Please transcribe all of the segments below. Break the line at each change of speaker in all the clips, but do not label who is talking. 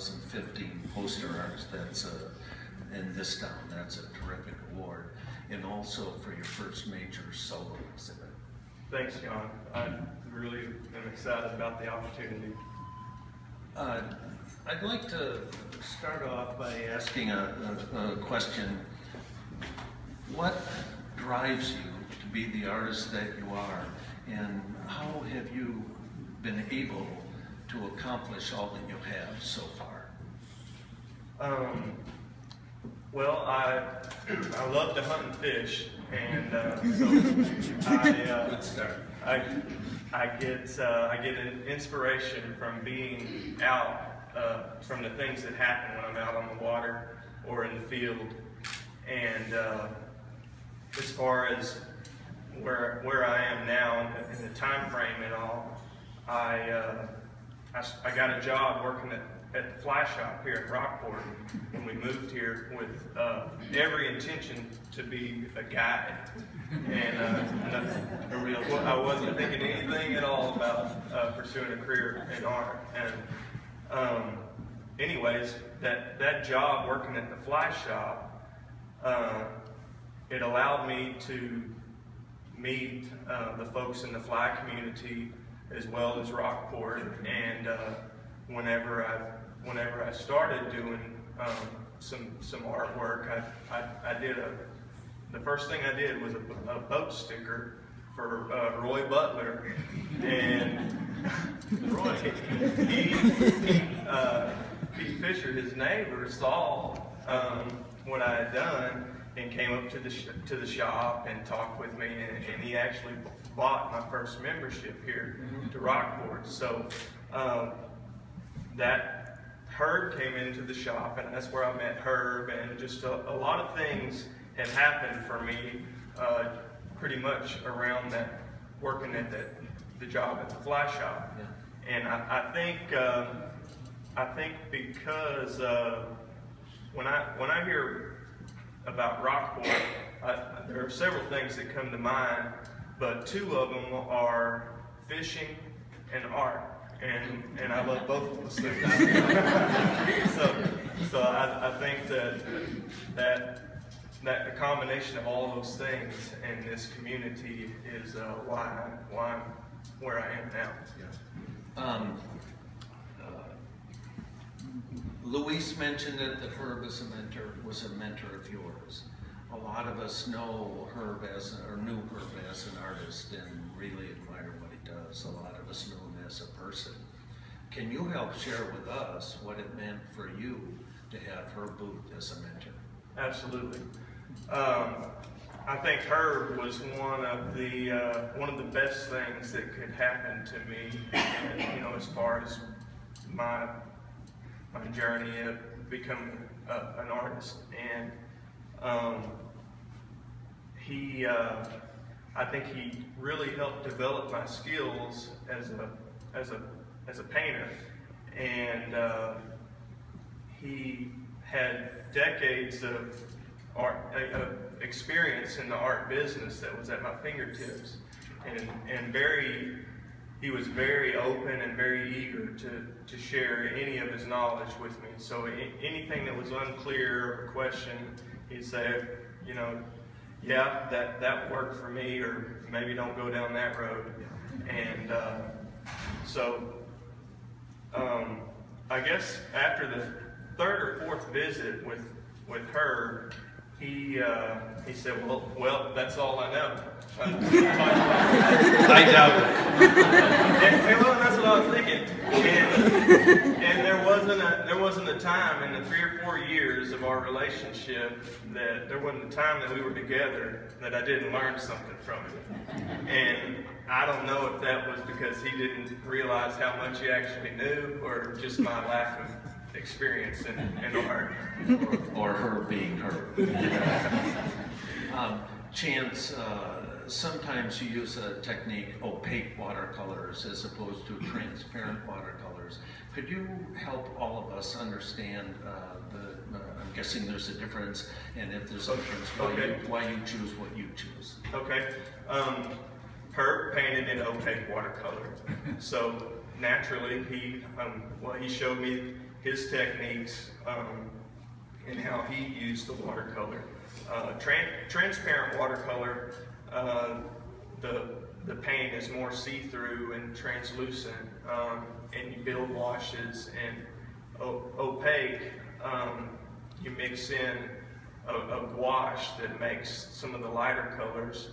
2015 poster arts. That's in this town. That's a terrific award, and also for your first major solo exhibit.
Thanks, John. I really am excited about the opportunity.
I'd like to start off by asking a question. What drives you to be the artist that you are, and how have you been able to accomplish all that you have so far?
Well, I love to hunt and fish, and
Good start.
I get an inspiration from being out, from the things that happen when I'm out on the water or in the field. And as far as where I am now in the time frame and all, I got a job working at the fly shop here at Rockport when we moved here, with every intention to be a guide. And I wasn't thinking anything at all about pursuing a career in art. And anyways, that job working at the fly shop, it allowed me to meet the folks in the fly community as well as Rockport. And whenever I started doing some artwork, the first thing I did was a boat sticker for Roy Butler, and Roy, Pete Fisher, his neighbor, saw what I had done and came up to the shop and talked with me, and he actually bought my first membership here to Rockport. So that Herb came into the shop, and that's where I met Herb, and just a lot of things had happened for me pretty much around that, working at the job at the fly shop. Yeah. And I think because when I hear about Rockport, there are several things that come to mind, but two of them are fishing and art. And I love both of those things. so I think that the combination of all those things in this community is why I'm where I am now.
Yeah. Luis mentioned that Herb was a mentor of yours. A lot of us know Herb knew Herb as an artist and really admire what he does. A lot of us know him as a person. Can you help share with us what it meant for you to have Herb Booth as a mentor?
Absolutely. I think Herb was one of the best things that could happen to me, and, as far as my journey of becoming an artist. And I think he really helped develop my skills as a painter, and he had decades of art experience in the art business that was at my fingertips, and he was very open and very eager to share any of his knowledge with me. So anything that was unclear or questioned, he'd say, yeah, that worked for me, or maybe don't go down that road. And so I guess after the third or fourth visit with her, he said, well, that's all I know.
I doubt it.
Well, that's what I was thinking. And there wasn't a time in the 3 or 4 years of our relationship that there wasn't a time that we were together that I didn't learn something from him. And I don't know if that was because he didn't realize how much he actually knew, or just my lack of experience in art.
Or her being her. Chance, sometimes you use a technique, opaque watercolors, as opposed to transparent watercolors. Could you help all of us understand I'm guessing there's a difference, and if there's a difference, why you choose what you choose?
Okay. Herb painted in opaque watercolor. So naturally, he showed me his techniques, and how he used the watercolor. Transparent watercolor, the paint is more see-through and translucent, and you build washes. And opaque, you mix in a gouache that makes some of the lighter colors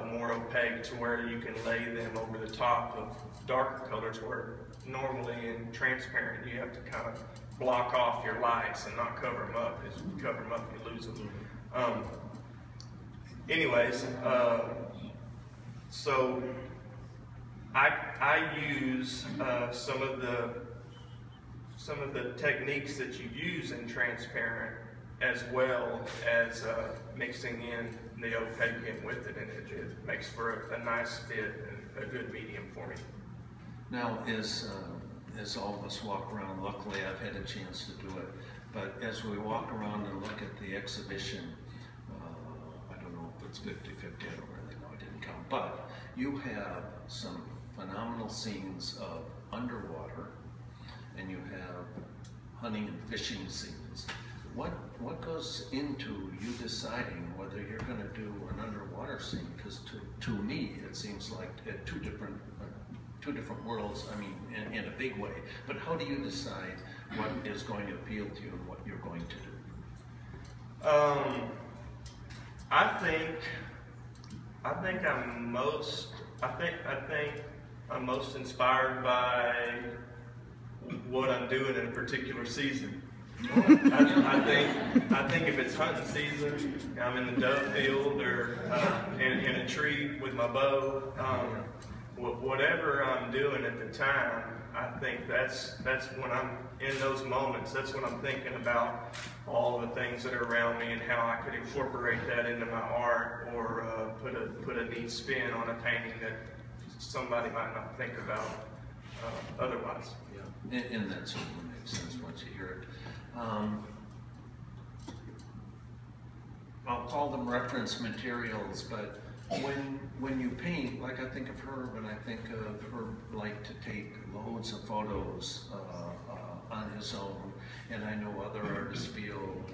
more opaque, to where you can lay them over the top of darker colors, where normally in transparent you have to kind of block off your lights and not cover them up. As you cover them up, you lose them. Anyways, so I use some of the techniques that you use in transparent, as well as mixing in the opaque in with it, and it makes for a nice fit and a good medium for me.
Now, as all of us walk around, luckily I've had a chance to do it, but as we walk around and look at the exhibition, I don't know if it's 50-50, I don't really know, I didn't count, but you have some phenomenal scenes of underwater, and you have hunting and fishing scenes. What goes into you deciding whether you're going to do an underwater scene? Because to me, it seems like two different worlds. I mean, in a big way. But how do you decide what is going to appeal to you and what you're going to do?
I think I'm most inspired by what I'm doing in a particular season. I think if it's hunting season, I'm in the dove field or in a tree with my bow. Whatever I'm doing at the time, I think that's when I'm in those moments. That's when I'm thinking about all the things that are around me and how I could incorporate that into my art, or put a neat spin on a painting that somebody might not think about otherwise.
Yeah, and that certainly makes sense once you hear it. I'll call them reference materials, but when you paint, like I think of Herb, and I think of Herb like to take loads of photos on his own, and I know other artists feel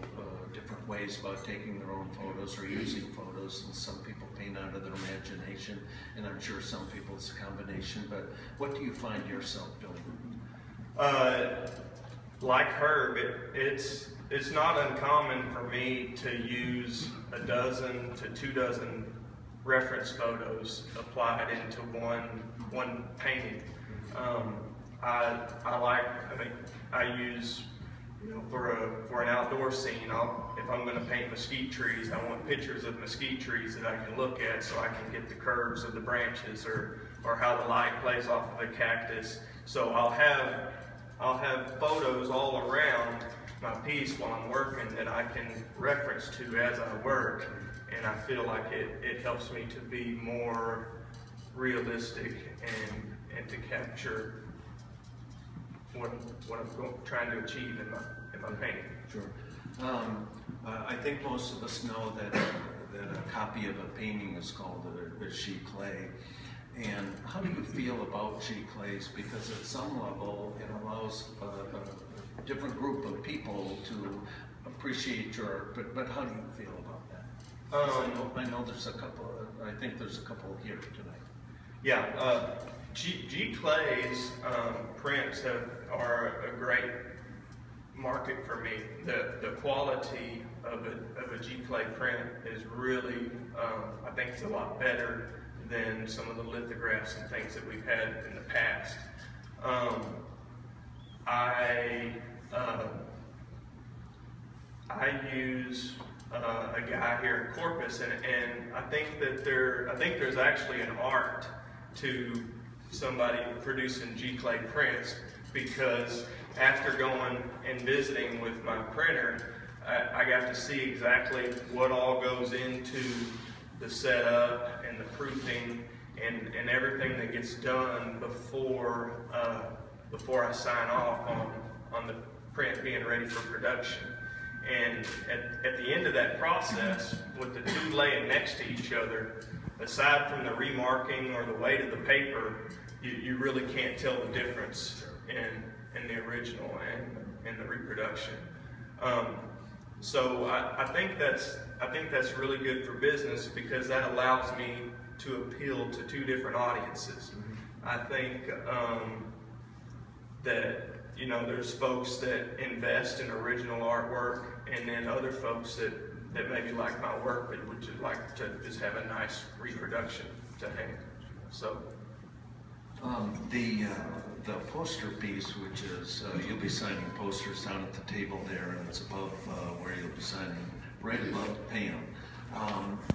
different ways about taking their own photos or using photos, and some people paint out of their imagination, and I'm sure some people it's a combination, but what do you find yourself doing?
Like Herb, it's not uncommon for me to use a dozen to 2 dozen reference photos applied into one painting. I use, for an outdoor scene, if I'm going to paint mesquite trees, I want pictures of mesquite trees that I can look at, so I can get the curves of the branches or how the light plays off of a cactus. So I'll have photos all around my piece while I'm working that I can reference to as I work, and I feel like it helps me to be more realistic and to capture what I'm trying to achieve in my painting.
Sure. I think most of us know that a copy of a painting is called a giclée. And how do you feel about giclées? Because at some level, it allows a different group of people to appreciate your art. But how do you feel about that? I know there's a couple. I think there's a couple here tonight.
Yeah, giclées prints are a great market for me. The quality of a giclée print is really, I think it's a lot better than some of the lithographs and things that we've had in the past. I use a guy here in Corpus, and I think that there's actually an art to somebody producing giclée prints, because after going and visiting with my printer, I got to see exactly what all goes into the setup and the proofing and everything that gets done before I sign off on the print being ready for production. And at the end of that process, with the two laying next to each other, aside from the remarking or the weight of the paper, you really can't tell the difference in the original. reproduction. So I think that's really good for business, because that allows me to appeal to two different audiences. I think that, you know, there's folks that invest in original artwork, and then other folks that maybe like my work but would just like to just have a nice reproduction to hang. So
the poster piece, which is you'll be signing posters down at the table there, and it's above where you'll be signing, right above Pam.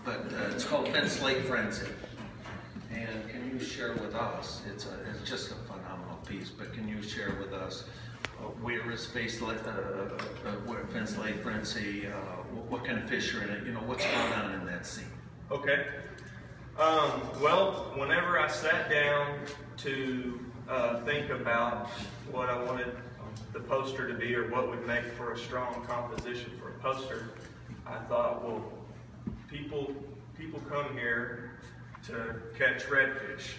But it's called Fence Lake Frenzy. And can you share with us? It's just a phenomenal piece. But can you share with us where is Fence Lake Frenzy? What kind of fish are in it? You know, what's going on in that scene?
Okay. Well, whenever I sat down to think about what I wanted the poster to be, or what would make for a strong composition for a poster, I thought, well, people come here to catch redfish,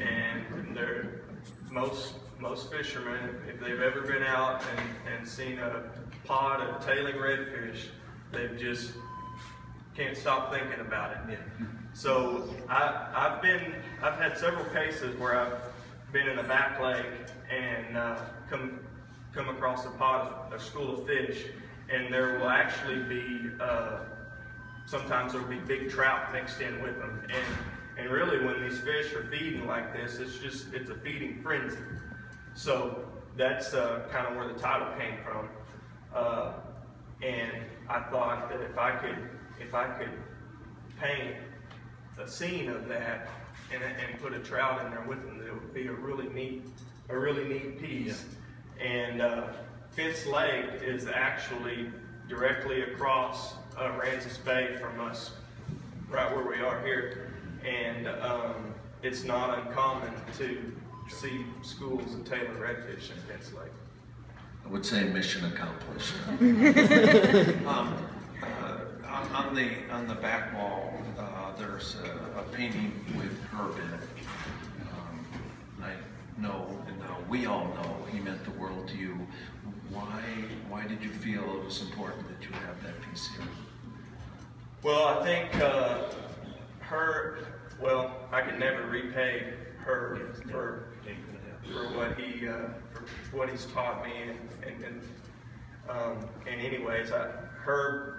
and they're most fishermen, if they've ever been out and seen a pod of tailing redfish, they just can't stop thinking about it.
Yeah.
So I've had several cases where I've been in a back lake and come across a school of fish, and there will actually be sometimes there will be big trout mixed in with them, and really when these fish are feeding like this, it's a feeding frenzy. So that's kind of where the title came from, and I thought that if I could paint a scene of that and put a trout in there with them, it would be a really neat piece. Yeah. And Fence Lake is actually directly across Aransas Bay from us, right where we are here, and it's not uncommon to see schools of tailing redfish in Fence Lake.
I would say mission accomplished. On the back wall, there's a painting with herb in it. I know, and now we all know, he meant the world to you. Why did you feel it was important that you have that piece here?
Well, I think I could never repay her for what he's taught me, and anyways, Herb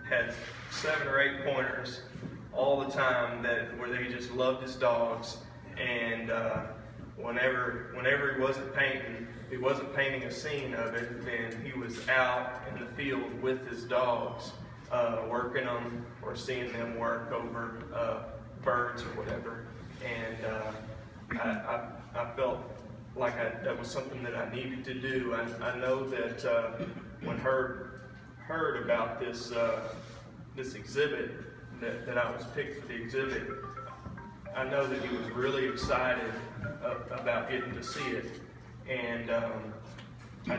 had 7 or 8 pointers all the time where they just loved his dogs, and whenever he wasn't painting a scene of it, then he was out in the field with his dogs, working them or seeing them work over birds or whatever, and I felt like that was something that I needed to do. I know that when Herb heard about this exhibit, that I was picked for the exhibit, I know that he was really excited about getting to see it, and I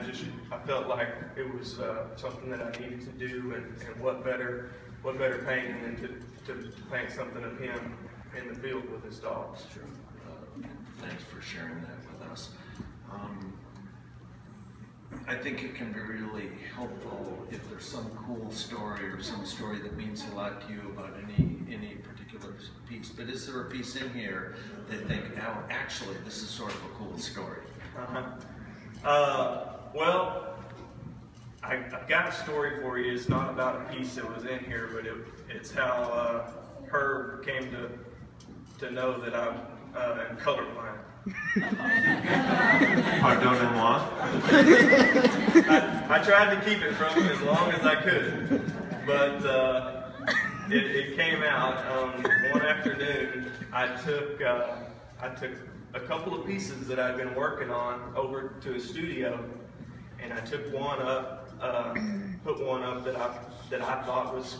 felt like it was something that I needed to do, and what better painting than to paint something of him in the field with his dogs.
Sure. Thanks for sharing that with us. I think it can be really helpful if there's some cool story or some story that means a lot to you about any particular piece. But is there a piece in here that think, oh, actually, this is sort of a cool story?
Well, I've got a story for you. It's not about a piece that was in here, but it's how Herb came to know that I'm colorblind.
Pardonnez-moi.
I tried to keep it from him as long as I could, but it came out one afternoon. I took a couple of pieces that I'd been working on over to a studio, and I took one up, put one up that I thought was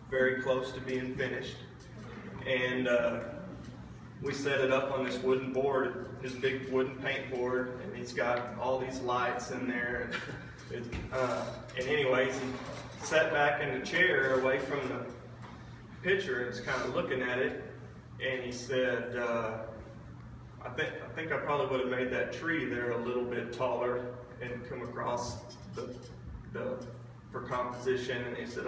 very close to being finished, and we set it up on this wooden board, this big wooden paint board, and he's got all these lights in there. And anyways, he sat back in the chair away from the picture and was kind of looking at it, and he said, I think I probably would have made that tree there a little bit taller and come across the composition, and he said,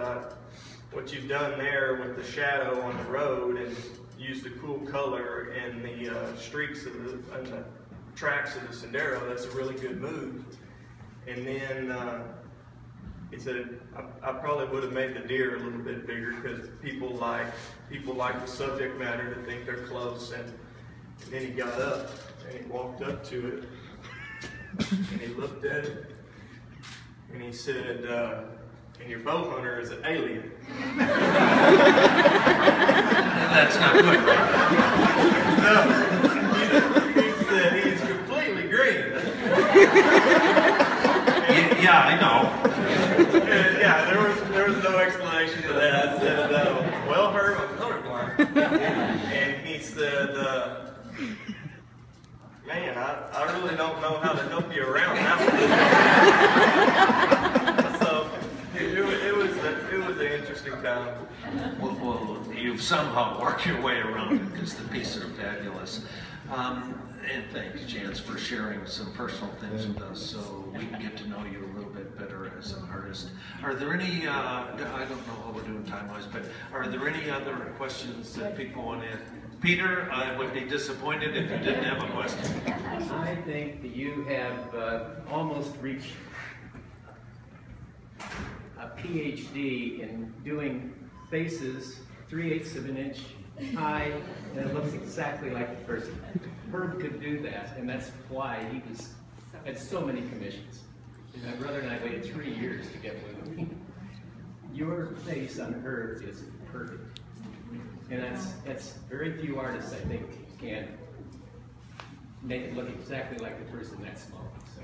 what you've done there with the shadow on the road and used the cool color and the streaks of the tracks of the sendero, that's a really good move. And then he said, I probably would have made the deer a little bit bigger because people like the subject matter to think they're close. And then he got up and he walked up to it and he looked at it and he said, and your bow hunter is an alien.
That's not good, right?
No, he said he's completely green.
Yeah, I know.
And yeah, there was no explanation to that. I said, well, Herb, I'm colorblind. And he said, man, I really don't know how to help you around that one. So it was an interesting time.
Well, you've somehow worked your way around it because the pieces are fabulous. And thanks, Chance, for sharing some personal things with us so we can get to know you a little bit better as an artist. Are there any, I don't know how we're doing time-wise, but are there any other questions that people want to ask? Peter, I would be disappointed if you didn't have a question.
I think that you have almost reached a PhD in doing faces 3/8 of an inch high, and it looks exactly like the person. Herb could do that, and that's why he was had so many commissions. My brother and I waited 3 years to get one of them. Your face on Herb is perfect, and that's very few artists, I think, can make it look exactly like the person that small. So,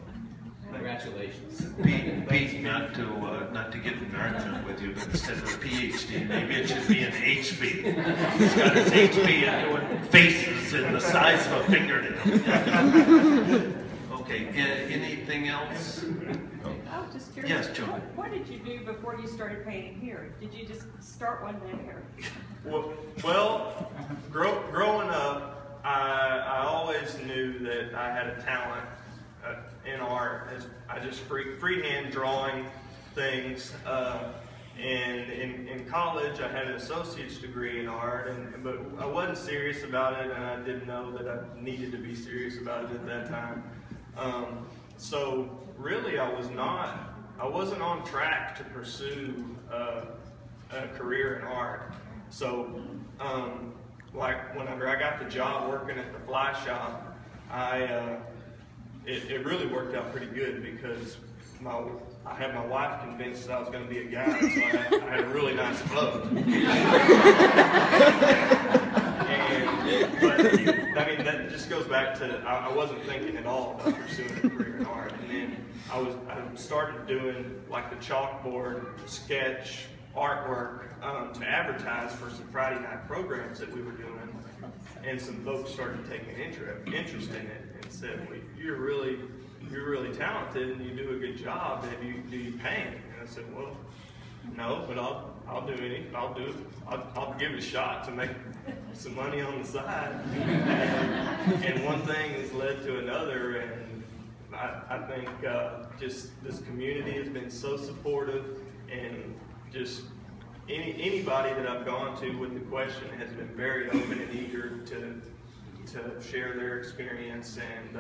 congratulations.
Pete, not to get in an argument with you, but instead of a PhD, maybe it should be an HB. He's got his HB and doing faces in the size of a fingernail. Okay, anything else?
I was just curious.
Yes, Joan.
What did you do before you started painting here? Did you just start one day here?
Well, growing up, I always knew that I had a talent in art. I just freehand drawing things. And in college, I had an associate's degree in art, but I wasn't serious about it, and I didn't know that I needed to be serious about it at that time. So really, I wasn't on track to pursue a career in art. So, like whenever I got the job working at the fly shop, it really worked out pretty good because I had my wife convinced that I was going to be a guy, so I had a really nice boat. But I mean, that just goes back to I wasn't thinking at all about pursuing a career in art, and then I started doing like the chalkboard sketch artwork to advertise for some Friday night programs that we were doing, and some folks started taking interest in it and said, well, you're really talented and you do a good job. Do you paint? And I said, well, no, but I'll do it. I'll give it a shot to make some money on the side. And one thing has led to another, and I think just this community has been so supportive, and just anybody that I've gone to with the question has been very open and eager to share their experience, and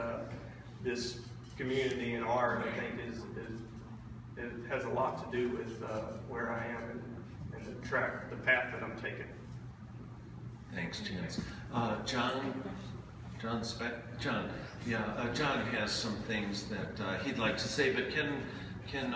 this community and art, I think, it has a lot to do with where I am and the path that I'm taking.
Thanks, Chance. John has some things that he'd like to say, but can